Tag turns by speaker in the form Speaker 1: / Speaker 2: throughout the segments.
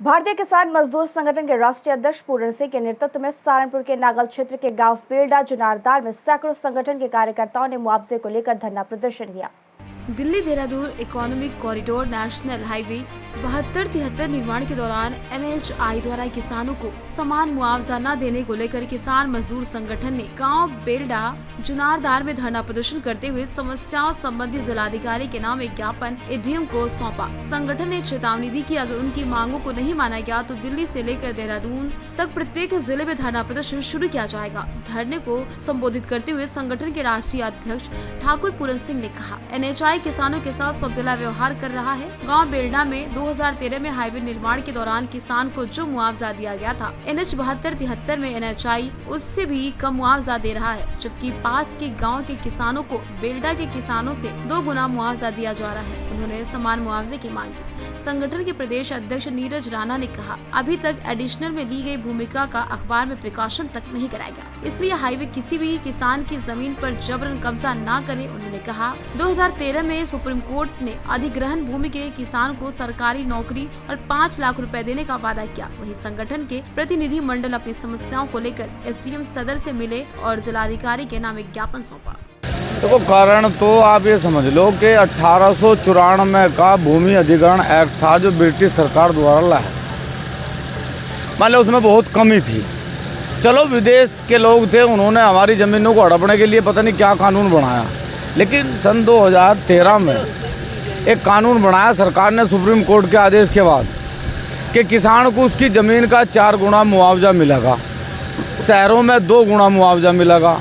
Speaker 1: भारतीय किसान मजदूर संगठन के राष्ट्रीय अध्यक्ष पूरण सिंह के नेतृत्व में सहारनपुर के नागल क्षेत्र के गांव बेलडा जुनारदार में सैकड़ों संगठन के कार्यकर्ताओं ने मुआवजे को लेकर धरना प्रदर्शन किया।
Speaker 2: Delhi Dehradun economic corridor national highway 72-73 निर्माण के दौरान NHAI द्वारा किसानों को समान मुआवजा न देने को लेकर किसान मजदूर संगठन ने गांव बेलडा जुनारदार में धरना प्रदर्शन करते हुए समस्याओं संबंधी जिलाधिकारी के नाम एक ज्ञापन ADM को सौंपा। संगठन ने चेतावनी दी कि अगर उनकी मांगों को नहीं माना गया तो दिल्ली से लेकर देहरादून तक प्रत्येक जिले में धरना प्रदर्शन शुरू किया जाएगा। धरने को संबोधित करते हुए संगठन के राष्ट्रीय अध्यक्ष ठाकुर पूरन सिंह ने कहा, NHAI किसानों के साथ सौतेला व्यवहार कर रहा है। गांव बेलडा में 2013 में हाईवे निर्माण के दौरान किसान को जो मुआवजा दिया गया था, NH 72-73 में NHAI उससे भी कम मुआवजा दे रहा है, जबकि पास के गांव के किसानों को बेलडा के किसानों से 2 गुना मुआवजा दिया जा रहा है। उन्होंने समान मुआवजे की मांग की। संगठन के प्रदेश अध्यक्ष नीरज राणा ने कहा, अभी तक एडिशनल में ली गई भूमिका का अखबार में प्रकाशन तक नहीं कराया गया, इसलिए हाईवे किसी भी किसान की जमीन पर जबरन कब्जा न करे। उन्होंने कहा, 2013 में सुप्रीम कोर्ट ने अधिग्रहण भूमि के किसान को सरकारी नौकरी और 5 लाख रुपए देने का वादा किया। वहीं संगठन के प्रतिनिधि मंडल अपनी समस्याओं को लेकर SDM सदर से मिले और जिलाधिकारी के नाम एक ज्ञापन सौंपा।
Speaker 3: देखो, कारण तो आप ये समझ लो कि 1894 का भूमि अधिग्रहण एक्ट था जो ब्रिटिश सरकार द्वारा लाया। मान लो उसमें बहुत कमी थी। चलो, विदेश के लोग थे, उन्होंने हमारी ज़मीनों को हड़पने के लिए पता नहीं क्या कानून बनाया, लेकिन सन 2013 में एक कानून बनाया सरकार ने सुप्रीम कोर्ट के आदेश के बाद कि किसान को उसकी ज़मीन का 4 गुना मुआवजा मिलेगा, शहरों में 2 गुना मुआवजा मिलेगा।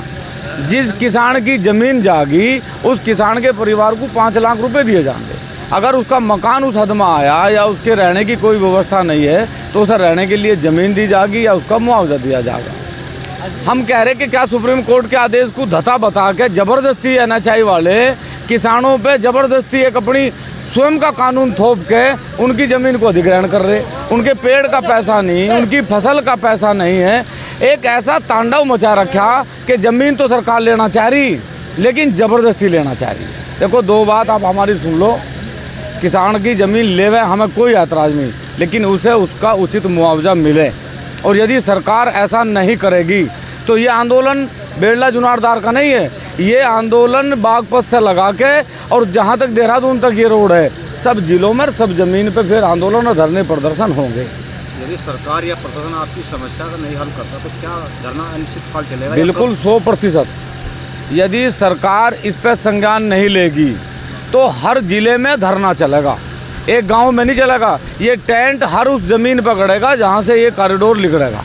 Speaker 3: जिस किसान की ज़मीन जागी उस किसान के परिवार को 5 लाख रुपए दिए जाएंगे। अगर उसका मकान उस हद में आया या उसके रहने की कोई व्यवस्था नहीं है तो उसे रहने के लिए ज़मीन दी जाएगी या उसका मुआवजा दिया जाएगा। हम कह रहे कि क्या सुप्रीम कोर्ट के आदेश को धता बता के ज़बरदस्ती NHAI वाले किसानों पे ज़बरदस्ती एक अपनी स्वयं का कानून थोप के उनकी ज़मीन को अधिग्रहण कर रहे। उनके पेड़ का पैसा नहीं, उनकी फसल का पैसा नहीं है। एक ऐसा तांडव मचा रखा कि ज़मीन तो सरकार लेना चाह रही लेकिन ज़बरदस्ती लेना चाह रही। देखो, 2 बात आप हमारी सुन लो, किसान की ज़मीन लेवे हमें कोई ऐतराज़ नहीं, लेकिन उसे उसका उचित मुआवजा मिले। और यदि सरकार ऐसा नहीं करेगी तो ये आंदोलन बेलडा जुनारदार का नहीं है, ये आंदोलन बागपत से लगा के और जहाँ तक देहरादून तक ये रोड है, सब जिलों में सब ज़मीन पे फिर आंदोलन और धरने प्रदर्शन होंगे।
Speaker 4: यदि सरकार या प्रशासन आपकी समस्या का नहीं हल करता तो क्या धरना अनिश्चितकाल चलेगा?
Speaker 3: बिल्कुल 100%। यदि सरकार इस पर संज्ञान नहीं लेगी तो हर जिले में धरना चलेगा, एक गांव में नहीं चलेगा। ये टेंट हर उस ज़मीन पर गड़ेगा जहां से ये कॉरिडोर निकलेगा।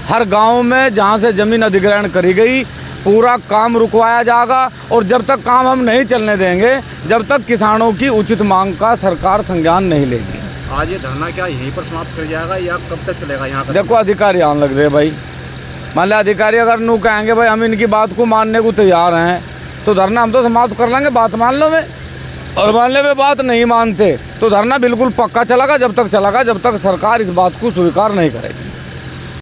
Speaker 3: हर गांव में जहां से ज़मीन अधिग्रहण करी गई पूरा काम रुकवाया जाएगा। और जब तक काम हम नहीं चलने देंगे, जब तक किसानों की उचित मांग का सरकार संज्ञान नहीं लेगी।
Speaker 4: आज ये धरना क्या यहीं पर समाप्त कर जाएगा या कब तक चलेगा यहाँ का?
Speaker 3: देखो, अधिकारी आने लग रहे भाई। मान लिया अधिकारी अगर नू कहेंगे भाई हम इनकी बात को मानने को तैयार हैं तो धरना हम तो समाप्त कर लेंगे, बात मान लो वे। और मानने में बात नहीं मानते तो धरना बिल्कुल पक्का चलेगा, जब तक चलेगा जब तक सरकार इस बात को स्वीकार नहीं करेगी।